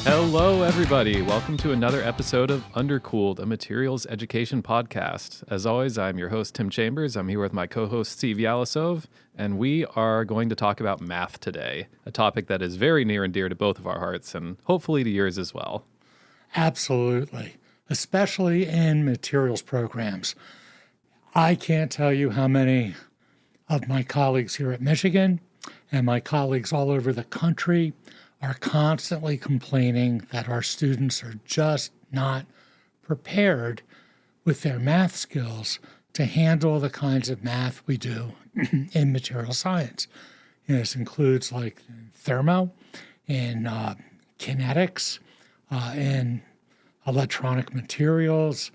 Hello, everybody. Welcome to another episode of Undercooled, a materials education podcast. As always, I'm your host, Tim Chambers. I'm here with my co-host, Steve Yalasov, and we are going to talk about math today, a topic that is very near and dear to both of our hearts, and hopefully to yours as well. Absolutely, especially in materials programs. I can't tell you how many of my colleagues here at Michigan and my colleagues all over the country are constantly complaining that our students are just not prepared with their math skills to handle the kinds of math we do in material science. This includes like thermo, in kinetics, in electronic materials,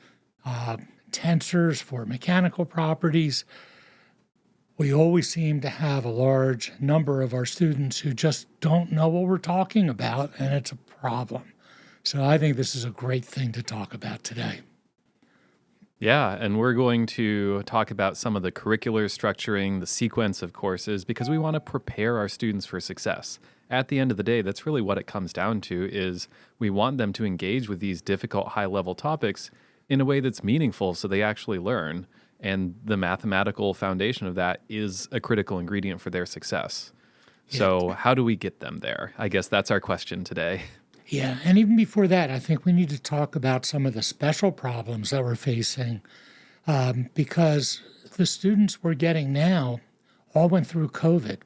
tensors for mechanical properties. We always seem to have a large number of our students who just don't know what we're talking about, and it's a problem. So I think this is a great thing to talk about today. Yeah, and we're going to talk about some of the curricular structuring, the sequence of courses, because we want to prepare our students for success. At the end of the day, that's really what it comes down to, is we want them to engage with these difficult high-level topics in a way that's meaningful so they actually learn. And the mathematical foundation of that is a critical ingredient for their success. So how do we get them there? I guess that's our question today. Yeah, and even before that, I think we need to talk about some of the special problems that we're facing because the students we're getting now all went through COVID.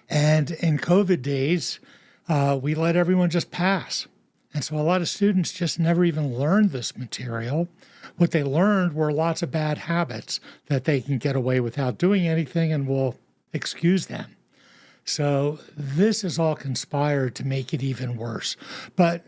And in COVID days, we let everyone just pass. And so a lot of students just never even learned this material. What they learned were lots of bad habits that they can get away without doing anything and we'll excuse them. So this is all conspired to make it even worse. But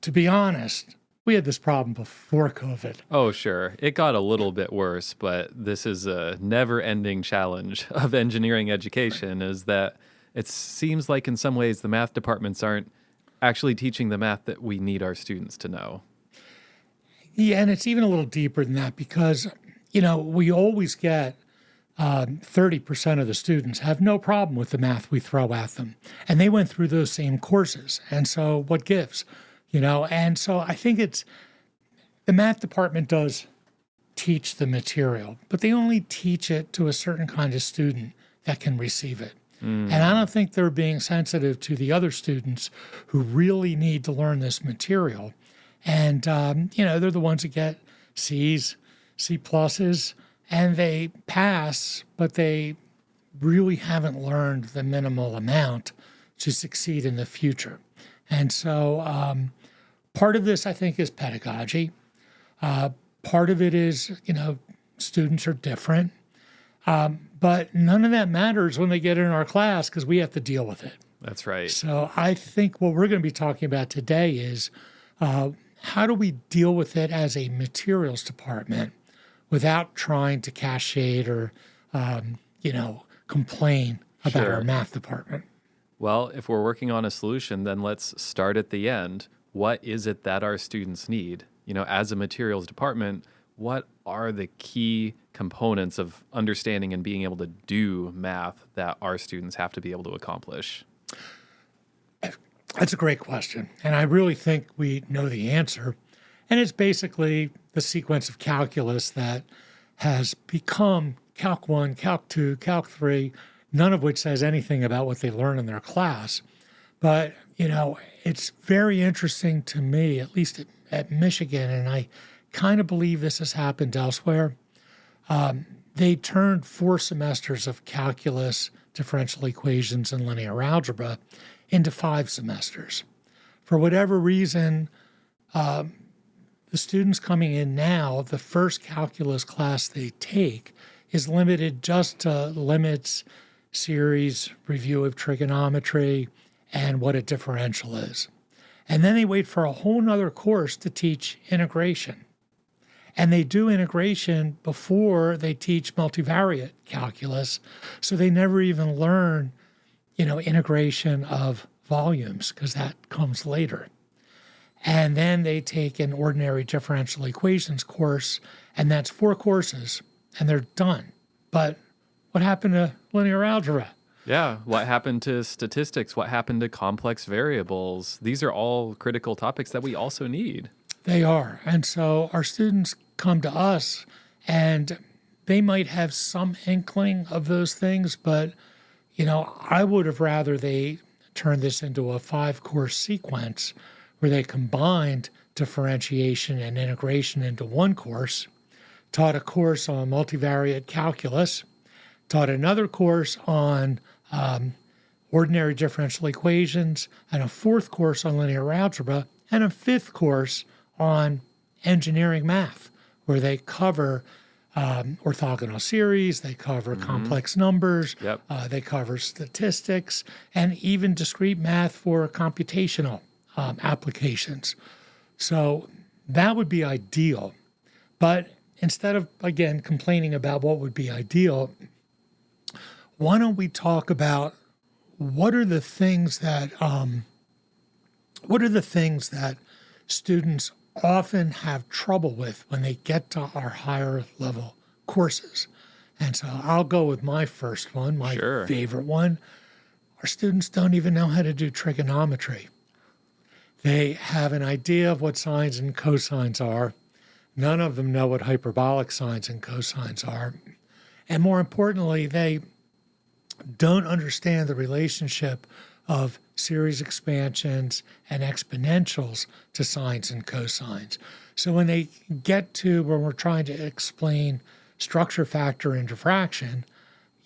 to be honest, we had this problem before COVID. Oh, sure. It got a little bit worse, but this is a never-ending challenge of engineering education, is that it seems like in some ways the math departments aren't actually teaching the math that we need our students to know. Yeah, and it's even a little deeper than that because, we always get 30% of the students have no problem with the math we throw at them. And they went through those same courses. And so what gives? And so I think the math department does teach the material, but they only teach it to a certain kind of student that can receive it. And I don't think they're being sensitive to the other students who really need to learn this material. And, they're the ones that get C's, C pluses, and they pass, but they really haven't learned the minimal amount to succeed in the future. And so part of this, I think, is pedagogy. Part of it is, students are different. But none of that matters when they get in our class because we have to deal with it. That's right. So I think what we're going to be talking about today is how do we deal with it as a materials department without trying to cascade or, complain about our math department? Well, if we're working on a solution, then let's start at the end. What is it that our students need? As a materials department, what are the key components of understanding and being able to do math that our students have to be able to accomplish? That's a great question. And I really think we know the answer. And it's basically the sequence of calculus that has become Calc 1, Calc 2, Calc 3, none of which says anything about what they learn in their class. But, it's very interesting to me, at least at Michigan, and I kind of believe this has happened elsewhere. They turned 4 semesters of calculus, differential equations, and linear algebra into 5 semesters. For whatever reason, the students coming in now, the first calculus class they take is limited just to limits, series, review of trigonometry, and what a differential is. And then they wait for a whole nother course to teach integration. And they do integration before they teach multivariate calculus, so they never even learn, integration of volumes, because that comes later. And then they take an ordinary differential equations course, and that's 4 courses, and they're done. But what happened to linear algebra? Yeah. What happened to statistics? What happened to complex variables? These are all critical topics that we also need. They are. And so our students come to us and they might have some inkling of those things, but I would have rather they turn this into a 5-course sequence where they combined differentiation and integration into one course, taught a course on multivariate calculus, taught another course on ordinary differential equations, and a fourth course on linear algebra, and a fifth course on engineering math, where they cover orthogonal series, they cover complex numbers, Yep. they cover statistics, and even discrete math for computational applications. So that would be ideal. But instead of, again, complaining about what would be ideal, why don't we talk about what are the things that students often have trouble with when they get to our higher level courses? And so I'll go with my first one, my Sure. favorite one. Our students don't even know how to do trigonometry. They have an idea of what sines and cosines are. None of them know what hyperbolic sines and cosines are. And more importantly, they don't understand the relationship of series expansions and exponentials to sines and cosines. So when they get to when we're trying to explain structure factor and diffraction,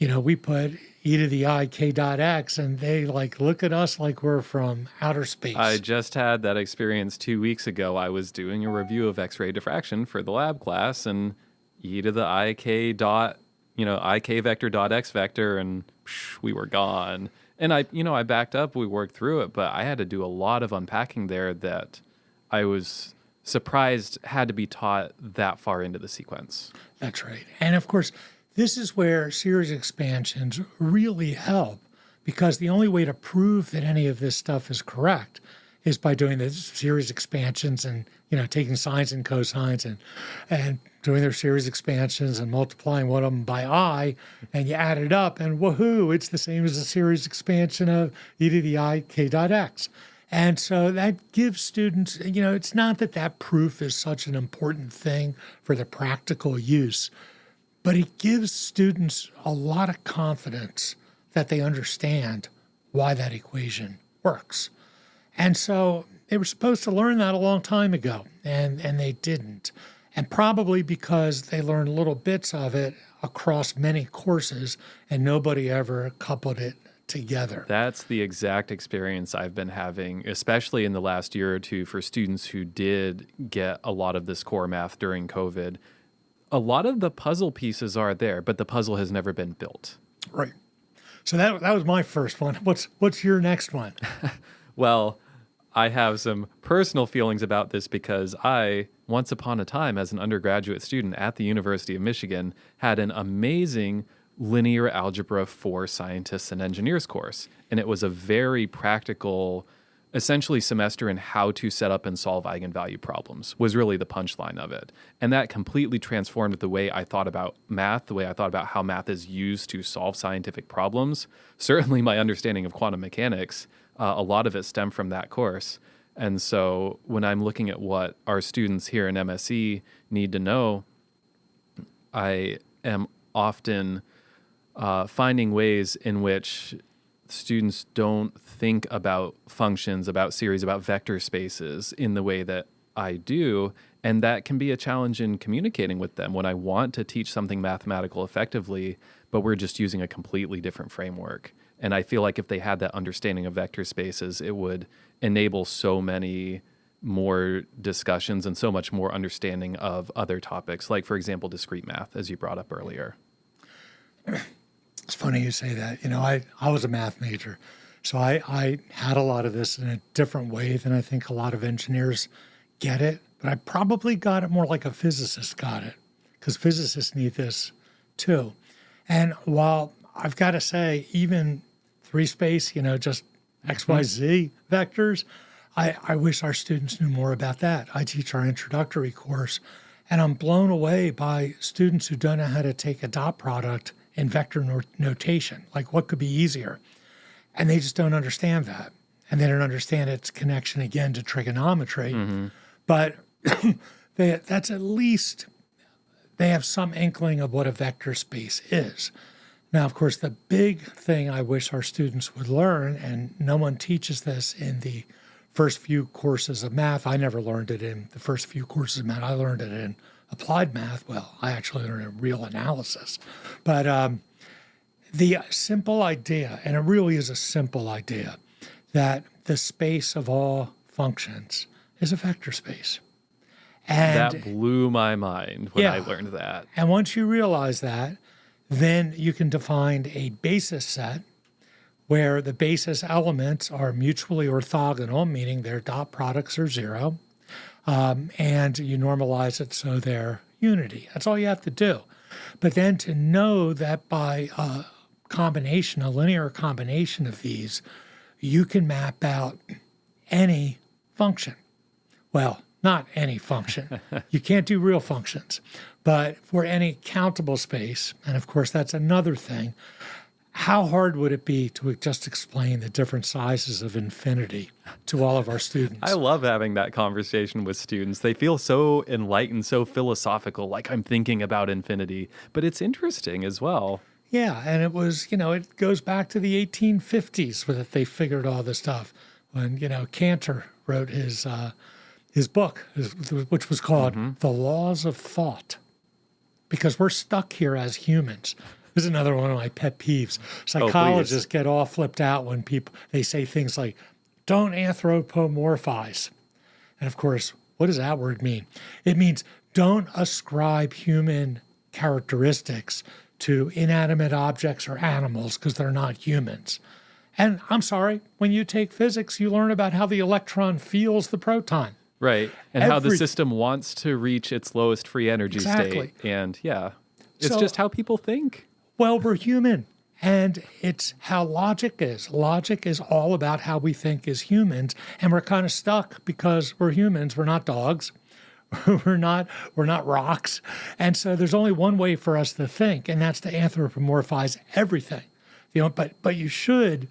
we put e to the I k dot x, and they look at us like we're from outer space. I just had that experience 2 weeks ago. I was doing a review of X-ray diffraction for the lab class, and e to the I k dot, I k vector dot x vector, and we were gone. And I backed up, we worked through it, but I had to do a lot of unpacking there that I was surprised had to be taught that far into the sequence. That's right. And of course, this is where series expansions really help, because the only way to prove that any of this stuff is correct is by doing the series expansions and, taking sines and cosines and doing their series expansions and multiplying one of them by I, and you add it up and woohoo, it's the same as the series expansion of e to the I k dot x. And so that gives students, it's not that proof is such an important thing for the practical use, but it gives students a lot of confidence that they understand why that equation works. And so they were supposed to learn that a long time ago, and they didn't. And probably because they learned little bits of it across many courses and nobody ever coupled it together. That's the exact experience I've been having, especially in the last year or two for students who did get a lot of this core math during COVID. A lot of the puzzle pieces are there, but the puzzle has never been built. Right. So that was my first one. What's your next one? Well, I have some personal feelings about this because I, once upon a time, as an undergraduate student at the University of Michigan, had an amazing linear algebra for scientists and engineers course. And it was a very practical, essentially semester in how to set up and solve eigenvalue problems was really the punchline of it. And that completely transformed the way I thought about math, the way I thought about how math is used to solve scientific problems. Certainly my understanding of quantum mechanics, a lot of it stemmed from that course. And so when I'm looking at what our students here in MSc need to know, I am often finding ways in which students don't think about functions, about series, about vector spaces in the way that I do. And that can be a challenge in communicating with them when I want to teach something mathematical effectively, but we're just using a completely different framework. And I feel like if they had that understanding of vector spaces, it would enable so many more discussions and so much more understanding of other topics, like, for example, discrete math, as you brought up earlier. It's funny you say that. I was a math major, so I had a lot of this in a different way than I think a lot of engineers get it. But I probably got it more like a physicist got it, because physicists need this too. And while I've got to say, even three space, just X, Y, Z vectors, I wish our students knew more about that. I teach our introductory course, and I'm blown away by students who don't know how to take a dot product in vector notation. Like, what could be easier? And they just don't understand that. And they don't understand its connection again to trigonometry. But that's at least they have some inkling of what a vector space is. Now, of course, the big thing I wish our students would learn, and no one teaches this in the first few courses of math. I never learned it in the first few courses of math. I learned it in applied math. Well, I actually learned it in real analysis. But the simple idea, and it really is a simple idea, that the space of all functions is a vector space. And that blew my mind when I learned that. And once you realize that, then you can define a basis set where the basis elements are mutually orthogonal, meaning their dot products are 0, and you normalize it so they're unity. That's all you have to do. But then to know that by a combination, a linear combination of these, you can map out any function. Well, not any function. You can't do real functions. But for any countable space, and of course that's another thing, how hard would it be to just explain the different sizes of infinity to all of our students? I love having that conversation with students. They feel so enlightened, so philosophical, like I'm thinking about infinity. But it's interesting as well. Yeah, and it was, it goes back to the 1850s that they figured all this stuff. When, Cantor wrote his book, which was called The Laws of Thought. Because we're stuck here as humans. This is another one of my pet peeves. Psychologists get all flipped out when they say things like, don't anthropomorphize. And of course, what does that word mean? It means don't ascribe human characteristics to inanimate objects or animals because they're not humans. And I'm sorry, when you take physics, you learn about how the electron feels the proton. Right. And how the system wants to reach its lowest free energy state. And it's just how people think. Well, we're human. And it's how logic is. Logic is all about how we think as humans. And we're kind of stuck because we're humans. We're not dogs. We're not rocks. And so there's only one way for us to think, and that's to anthropomorphize everything. But you should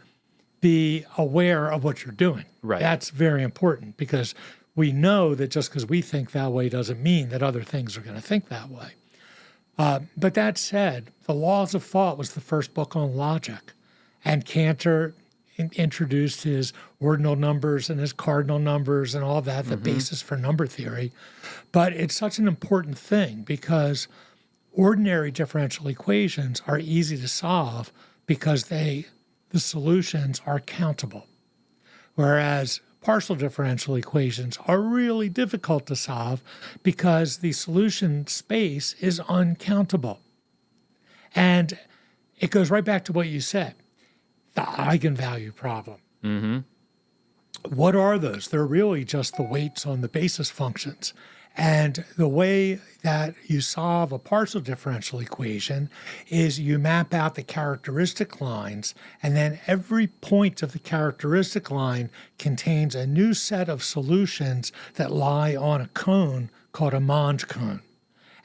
be aware of what you're doing. Right. That's very important because we know that just because we think that way doesn't mean that other things are going to think that way. But that said, The Laws of Thought was the first book on logic. And Cantor introduced his ordinal numbers and his cardinal numbers and all that, the basis for number theory. But it's such an important thing because ordinary differential equations are easy to solve because the solutions are countable. Whereas partial differential equations are really difficult to solve because the solution space is uncountable. And it goes right back to what you said, the eigenvalue problem. What are those? They're really just the weights on the basis functions. And the way that you solve a partial differential equation is you map out the characteristic lines, and then every point of the characteristic line contains a new set of solutions that lie on a cone called a Monge cone.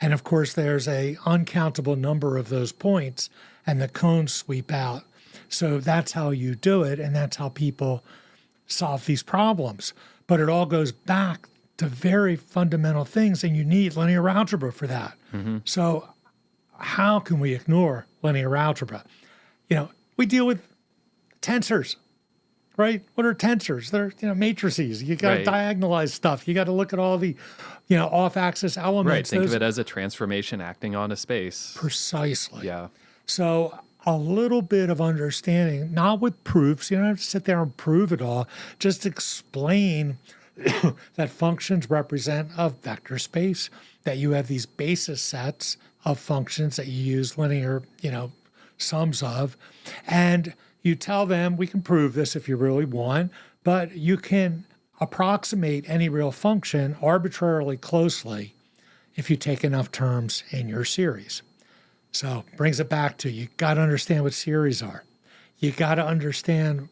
And of course, there's an uncountable number of those points, and the cones sweep out. So that's how you do it, and that's how people solve these problems. But it all goes back to very fundamental things, and you need linear algebra for that. So how can we ignore linear algebra? We deal with tensors, right? What are tensors? They're matrices. You got to diagonalize stuff. You got to look at all the off-axis elements. Right. Think of it as a transformation acting on a space. Precisely. Yeah. So a little bit of understanding, not with proofs. You don't have to sit there and prove it all. Just explain that functions represent a vector space, that you have these basis sets of functions that you use linear, sums of, and you tell them, we can prove this if you really want, but you can approximate any real function arbitrarily closely if you take enough terms in your series. So brings it back to, you got to understand what series are. You got to understand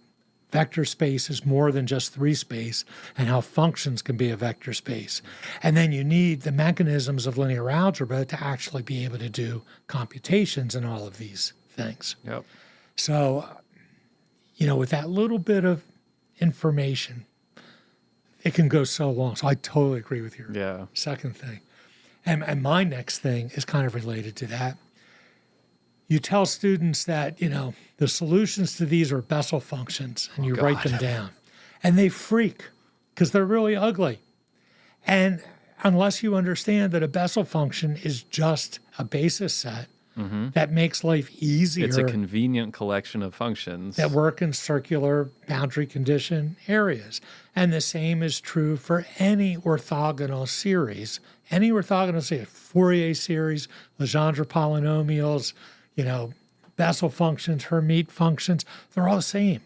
vector space is more than just 3 space and how functions can be a vector space. And then you need the mechanisms of linear algebra to actually be able to do computations in all of these things. Yep. So, with that little bit of information, it can go so long. So I totally agree with your Yeah. second thing. And my next thing is kind of related to that. You tell students that, the solutions to these are Bessel functions, and you write them down. And they freak because they're really ugly. And unless you understand that a Bessel function is just a basis set that makes life easier. It's a convenient collection of functions that work in circular boundary condition areas. And the same is true for any orthogonal series. Any orthogonal series, Fourier series, Legendre polynomials, Bessel functions, Hermite functions, they're all the same.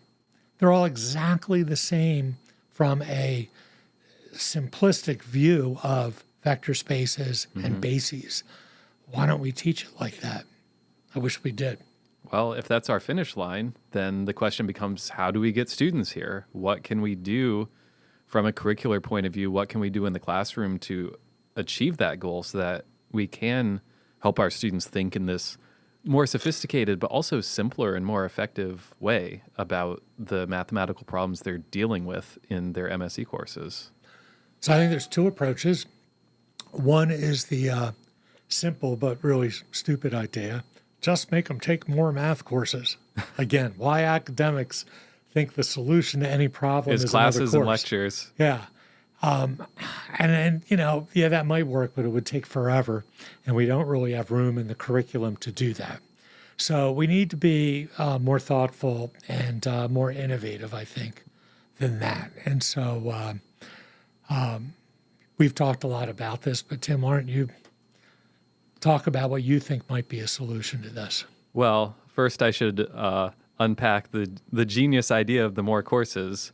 They're all exactly the same from a simplistic view of vector spaces and bases. Why don't we teach it like that? I wish we did. Well, if that's our finish line, then the question becomes, how do we get students here? What can we do from a curricular point of view? What can we do in the classroom to achieve that goal so that we can help our students think in this more sophisticated but also simpler and more effective way about the mathematical problems they're dealing with in their MSE courses? So I think there's two approaches. One is the simple but really stupid idea. Just make them take more math courses. Again, why academics think the solution to any problem is classes another and course. lectures. Yeah. That might work, but it would take forever. And we don't really have room in the curriculum to do that. So we need to be more thoughtful and more innovative, I think, than that. And so we've talked a lot about this, but Tim, why don't you talk about what you think might be a solution to this? Well, first I should unpack the genius idea of the more courses,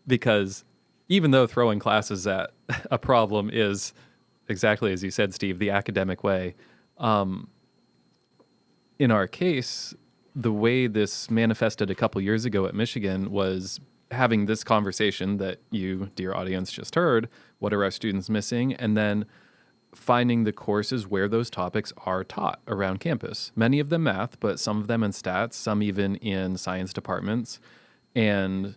because even though throwing classes at a problem is exactly as you said, Steve, the academic way, in our case, the way this manifested a couple years ago at Michigan was having this conversation that you, dear audience, just heard. What are our students missing? And then finding the courses where those topics are taught around campus. Many of them math, but some of them in stats, some even in science departments. And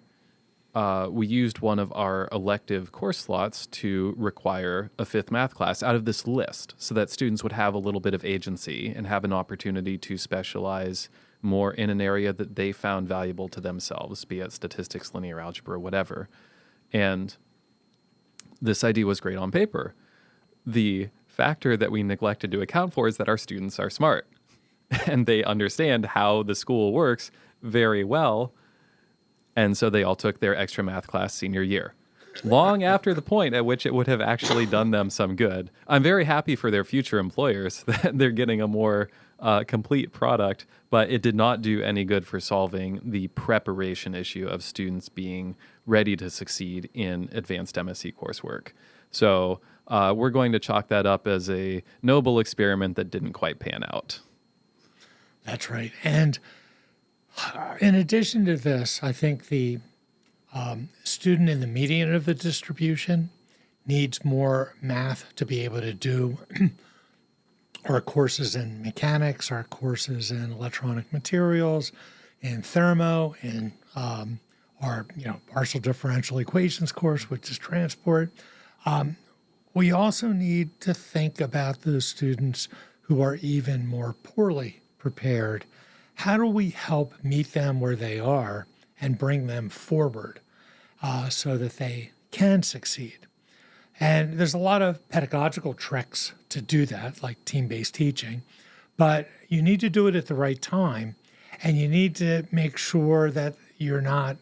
we used one of our elective course slots to require a fifth math class out of this list so that students would have a little bit of agency and have an opportunity to specialize more in an area that they found valuable to themselves, be it statistics, linear algebra, whatever. And this idea was great on paper. The factor that we neglected to account for is that our students are smart and they understand how the school works very well. And so they all took their extra math class senior year, long after the point at which it would have actually done them some good. I'm very happy for their future employers that they're getting a more complete product, but it did not do any good for solving the preparation issue of students being ready to succeed in advanced MSc coursework. So we're going to chalk that up as a noble experiment that didn't quite pan out. That's right. And in addition to this, I think the student in the median of the distribution needs more math to be able to do our courses in mechanics, our courses in electronic materials, in thermo, in our partial differential equations course, which is transport. We also need to think about those students who are even more poorly prepared. How do we help meet them where they are and bring them forward so that they can succeed? And there's a lot of pedagogical tricks to do that, like team-based teaching, but you need to do it at the right time, and you need to make sure that you're not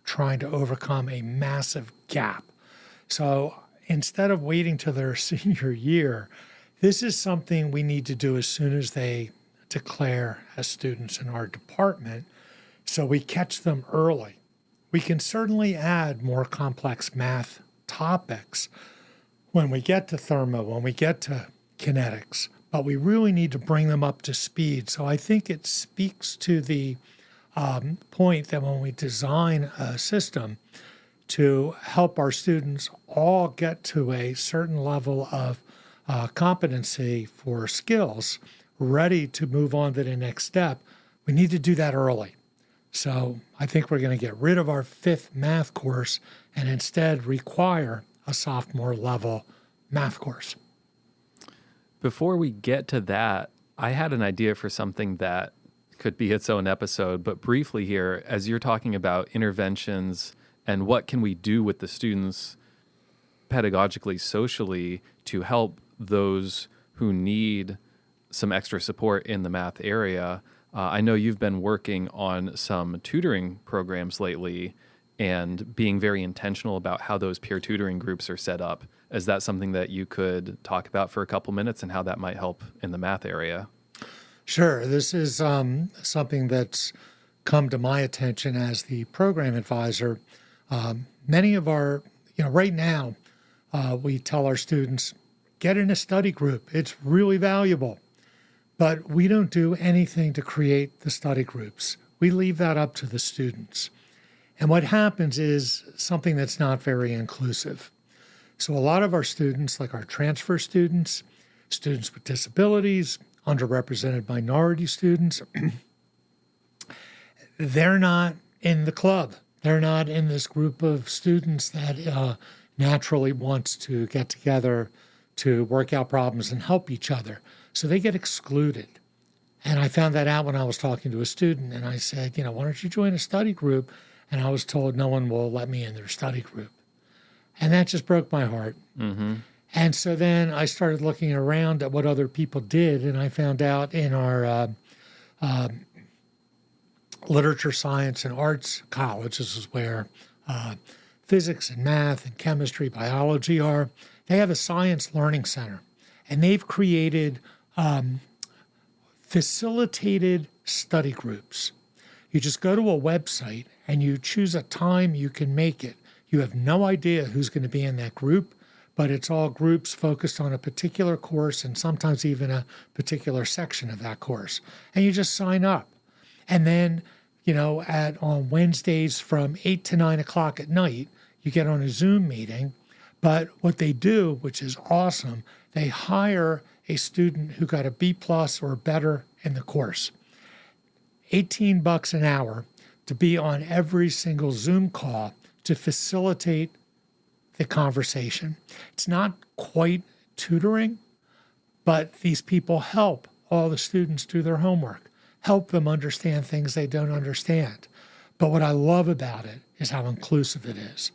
trying to overcome a massive gap. So instead of waiting till their senior year, this is something we need to do as soon as they declare as students in our department, so we catch them early. We can certainly add more complex math topics when we get to thermo, when we get to kinetics, but we really need to bring them up to speed. So I think it speaks to the point that when we design a system to help our students all get to a certain level of competency for skills, ready to move on to the next step, We need to do that early. So I think we're going to get rid of our 5th math course and instead require a sophomore level math course. Before we get to that, I had an idea for something that could be its own episode, but briefly here, as you're talking about interventions and what can we do with the students pedagogically, socially, to help those who need some extra support in the math area. I know you've been working on some tutoring programs lately and being very intentional about how those peer tutoring groups are set up. Is that something that you could talk about for a couple minutes and how that might help in the math area? Sure. This is something that's come to my attention as the program advisor. Many of our, right now, we tell our students, get in a study group. It's really valuable. But we don't do anything to create the study groups. We leave that up to the students. And what happens is something that's not very inclusive. So a lot of our students, like our transfer students, students with disabilities, underrepresented minority students, they're not in the club. They're not in this group of students that naturally wants to get together to work out problems and help each other. So they get excluded. And I found that out when I was talking to a student, and I said, why don't you join a study group? And I was told no one will let me in their study group. And that just broke my heart. Mm-hmm. And so then I started looking around at what other people did, and I found out in our literature, science, and arts college, this is where physics and math and chemistry, biology are, they have a science learning center. And they've created facilitated study groups. You just go to a website and you choose a time you can make it. You have no idea who's going to be in that group, but it's all groups focused on a particular course and sometimes even a particular section of that course. And you just sign up. And then, on Wednesdays from 8 to 9 o'clock at night, you get on a Zoom meeting. But what they do, which is awesome, they hire a student who got a B+ or better in the course. $18 an hour to be on every single Zoom call to facilitate the conversation. It's not quite tutoring, but these people help all the students do their homework, help them understand things they don't understand. But what I love about it is how inclusive it is,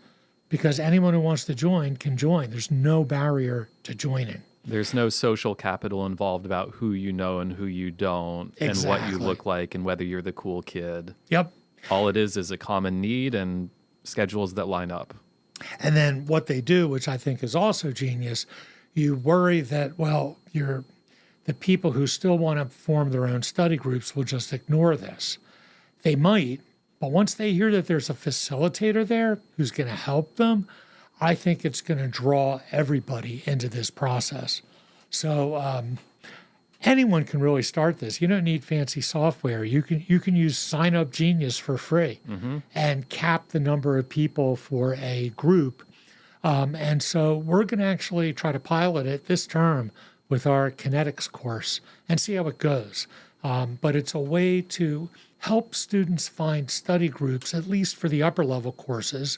because anyone who wants to join can join. There's no barrier to joining. There's no social capital involved about who you know and who you don't, Exactly. and what you look like and whether you're the cool kid. Yep. All it is a common need and schedules that line up. And then what they do, which I think is also genius, you worry that, the people who still want to form their own study groups will just ignore this. They might, but once they hear that there's a facilitator there who's going to help them, I think it's going to draw everybody into this process. So anyone can really start this. You don't need fancy software. You can use Sign Up Genius for free and cap the number of people for a group. And so we're going to actually try to pilot it this term with our kinetics course and see how it goes. But it's a way to help students find study groups, at least for the upper level courses.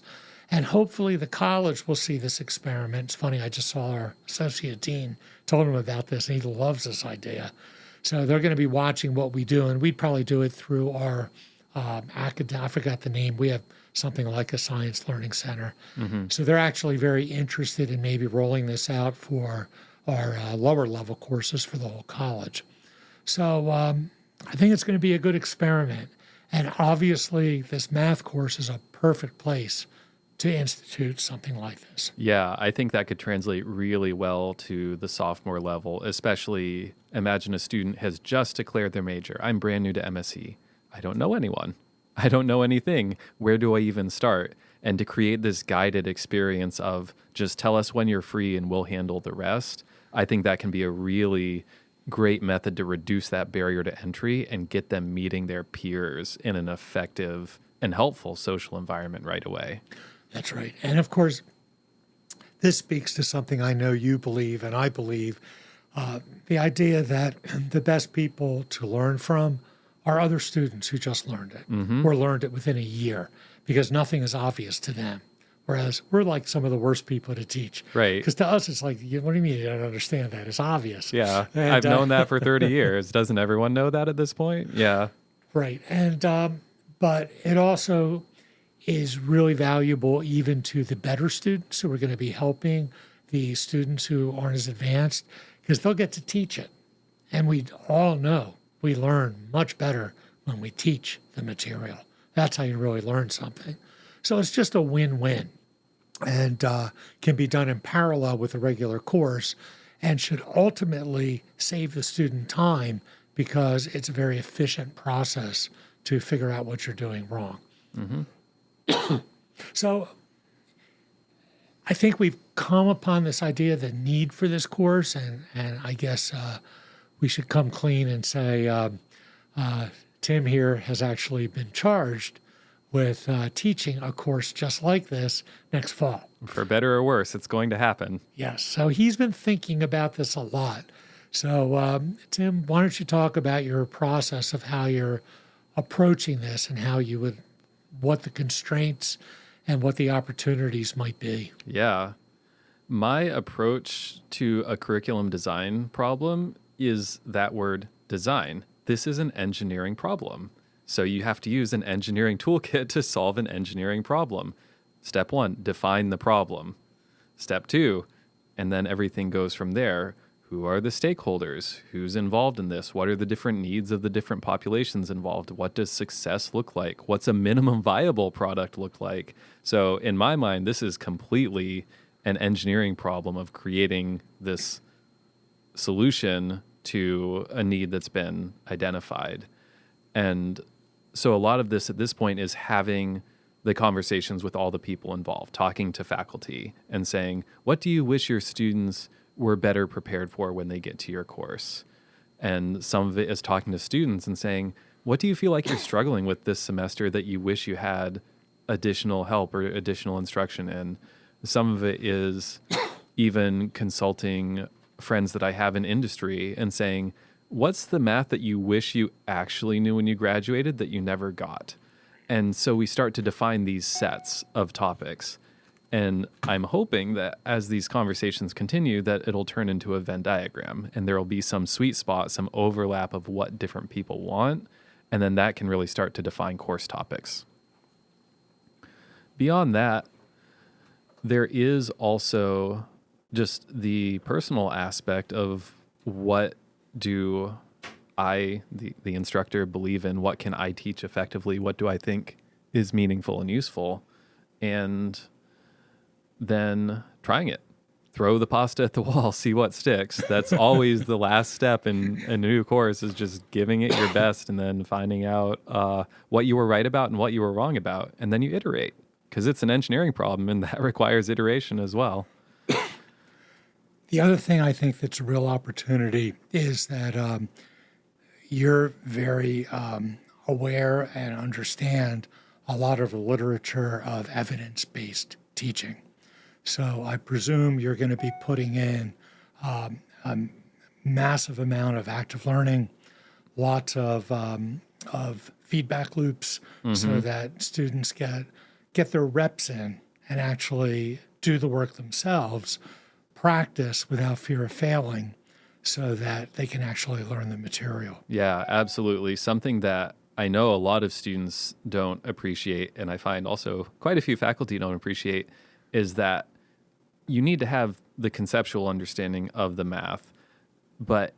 And hopefully the college will see this experiment. It's funny, I just saw our associate dean, told him about this, and he loves this idea. So they're going to be watching what we do, and we'd probably do it through our I forgot the name. We have something like a science learning center. Mm-hmm. So they're actually very interested in maybe rolling this out for our lower level courses for the whole college. So I think it's going to be a good experiment. And obviously this math course is a perfect place to institute something like this. Yeah, I think that could translate really well to the sophomore level, especially imagine a student has just declared their major. I'm brand new to MSE. I don't know anyone. I don't know anything. Where do I even start? And to create this guided experience of just tell us when you're free and we'll handle the rest, I think that can be a really great method to reduce that barrier to entry and get them meeting their peers in an effective and helpful social environment right away. That's right. And of course, this speaks to something I know you believe and I believe, the idea that the best people to learn from are other students who just learned it or learned it within a year because nothing is obvious to them. Whereas we're like some of the worst people to teach. Right. Because to us, it's like, what do you mean you don't understand that? It's obvious. Yeah. And, I've known that for 30 years. Doesn't everyone know that at this point? Yeah. Right. And, but it also is really valuable even to the better students who are going to be helping the students who aren't as advanced because they'll get to teach it. And we all know we learn much better when we teach the material. That's how you really learn something. So it's just a win-win and can be done in parallel with a regular course and should ultimately save the student time because it's a very efficient process to figure out what you're doing wrong. So I think we've come upon this idea, the need for this course, and I guess we should come clean and say Tim here has actually been charged with teaching a course just like this next fall. For better or worse, it's going to happen. Yes, so he's been thinking about this a lot. So Tim, why don't you talk about your process of how you're approaching this and how you would, what the constraints and what the opportunities might be. Yeah. My approach to a curriculum design problem is that word design. This is an engineering problem. So you have to use an engineering toolkit to solve an engineering problem. Step 1, define the problem. Step 2, and then everything goes from there. Who are the stakeholders? Who's involved in this? What are the different needs of the different populations involved? What does success look like? What's a minimum viable product look like? So in my mind, this is completely an engineering problem of creating this solution to a need that's been identified. And so a lot of this at this point is having the conversations with all the people involved, talking to faculty and saying, what do you wish your students were better prepared for when they get to your course? And some of it is talking to students and saying, what do you feel like you're struggling with this semester that you wish you had additional help or additional instruction in? Some of it is even consulting friends that I have in industry and saying, what's the math that you wish you actually knew when you graduated that you never got? And so we start to define these sets of topics. And I'm hoping that as these conversations continue, that it'll turn into a Venn diagram and there will be some sweet spot, some overlap of what different people want. And then that can really start to define course topics. Beyond that, there is also just the personal aspect of what do I, the instructor, believe in? What can I teach effectively? What do I think is meaningful and useful? And then trying it. Throw the pasta at the wall, see what sticks. That's always the last step in a new course, is just giving it your best and then finding out what you were right about and what you were wrong about. And then you iterate, because it's an engineering problem and that requires iteration as well. The other thing I think that's a real opportunity is that you're very aware and understand a lot of the literature of evidence-based teaching. So I presume you're going to be putting in a massive amount of active learning, lots of feedback loops, so that students get their reps in and actually do the work themselves, practice without fear of failing, so that they can actually learn the material. Yeah, absolutely. Something that I know a lot of students don't appreciate, and I find also quite a few faculty don't appreciate, is that you need to have the conceptual understanding of the math, but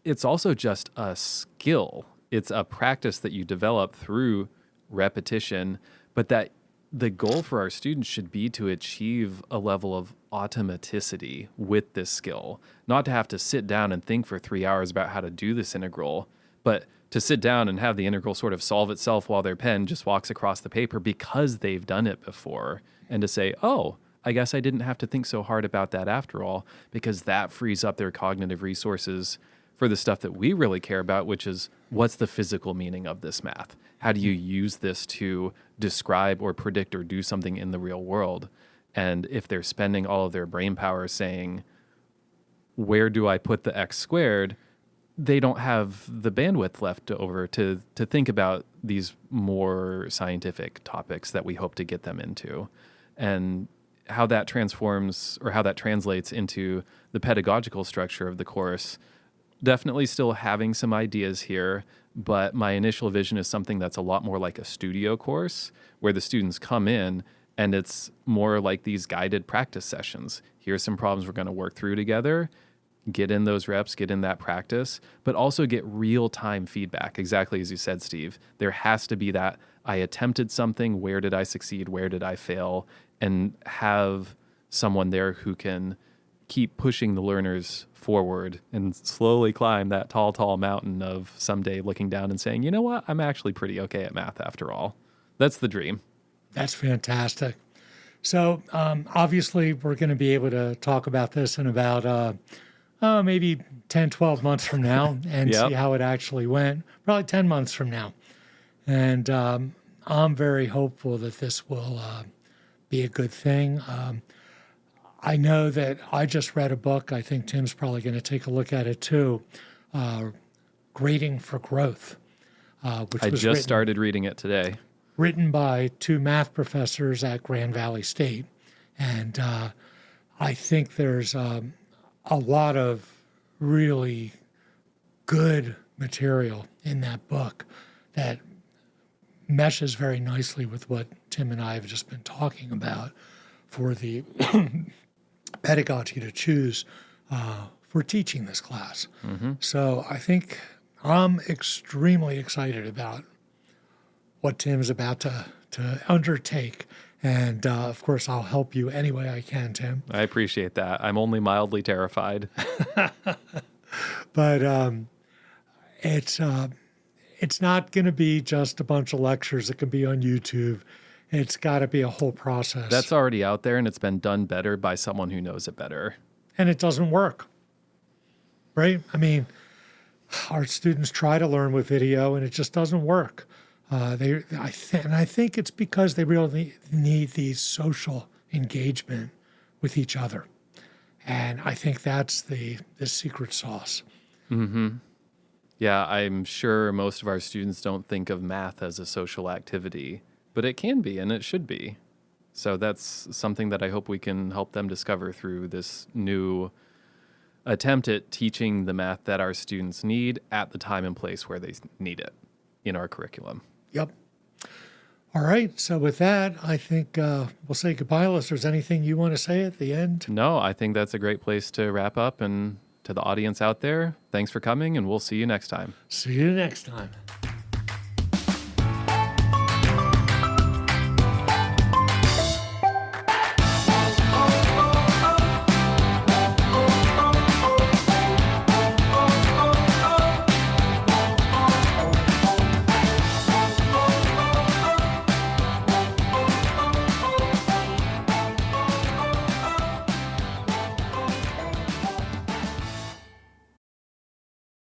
it's also just a skill. It's a practice that you develop through repetition, but that the goal for our students should be to achieve a level of automaticity with this skill, not to have to sit down and think for 3 hours about how to do this integral, but to sit down and have the integral sort of solve itself while their pen just walks across the paper because they've done it before, and to say, oh, I guess I didn't have to think so hard about that after all, because that frees up their cognitive resources for the stuff that we really care about, which is what's the physical meaning of this math? How do you use this to describe or predict or do something in the real world? And if they're spending all of their brain power saying, where do I put the x squared? they don't have the bandwidth left over to think about these more scientific topics that we hope to get them into, and how that transforms or how that translates into the pedagogical structure of the course. Definitely still having some ideas here, but my initial vision is something that's a lot more like a studio course where the students come in and it's more like these guided practice sessions. Here's some problems we're going to work through together. Get in those reps, get in that practice, but also get real-time feedback. Exactly as you said, Steve. There has to be that, I attempted something, where did I succeed, where did I fail, and have someone there who can keep pushing the learners forward and slowly climb that tall, tall mountain of someday looking down and saying, you know what, I'm actually pretty okay at math after all. That's the dream. That's fantastic. So obviously, we're going to be able to talk about this in about maybe 10, 12 months from now and Yep. see how it actually went, probably 10 months from now. And I'm very hopeful that this will be a good thing. I know that I just read a book. I think Tim's probably going to take a look at it too. Grading for Growth, which I was just started reading it today. written by two math professors at Grand Valley State. And I think there's a lot of really good material in that book that meshes very nicely with what Tim and I have just been talking about for the pedagogy to choose for teaching this class. Mm-hmm. So I think I'm extremely excited about what Tim's about to undertake. And of course, I'll help you any way I can, Tim. I appreciate that. I'm only mildly terrified. But it's not going to be just a bunch of lectures that can be on YouTube. It's got to be a whole process. That's already out there, and it's been done better by someone who knows it better. And it doesn't work, right? I mean, our students try to learn with video, and it just doesn't work. And I think it's because they really need the social engagement with each other. And I think that's the secret sauce. Mm-hmm. Yeah, I'm sure most of our students don't think of math as a social activity, but it can be and it should be. So that's something that I hope we can help them discover through this new attempt at teaching the math that our students need at the time and place where they need it in our curriculum. Yep. All right. So with that, I think we'll say goodbye unless there's anything you want to say at the end. No, I think that's a great place to wrap up. And to the audience out there, thanks for coming, and we'll see you next time. See you next time.